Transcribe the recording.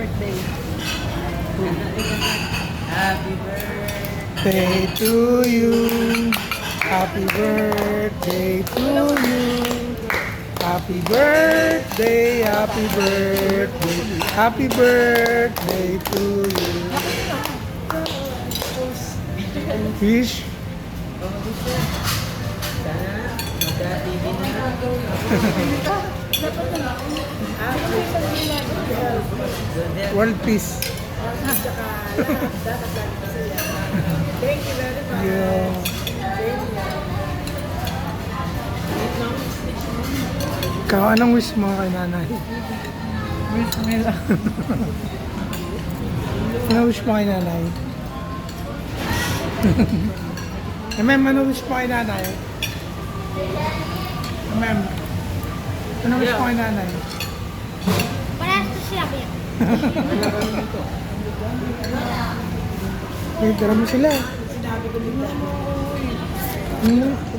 birthday. Happy birthday to you. Happy birthday to you. Happy birthday, happy birthday, happy birthday to you. Fish? Sana magka-TV na. World peace. Thank you very much. Yeah. Ikaw, anong wish mo kay nanay? Wish me lang. Anong wish mo kay nanay? Ma'am, anong wish mo kay nanay? Ma'am, anong wish mo kay nanay? Parehas to siya, Bea. Tara mo sila. Sinabi ko din mo. Hmm.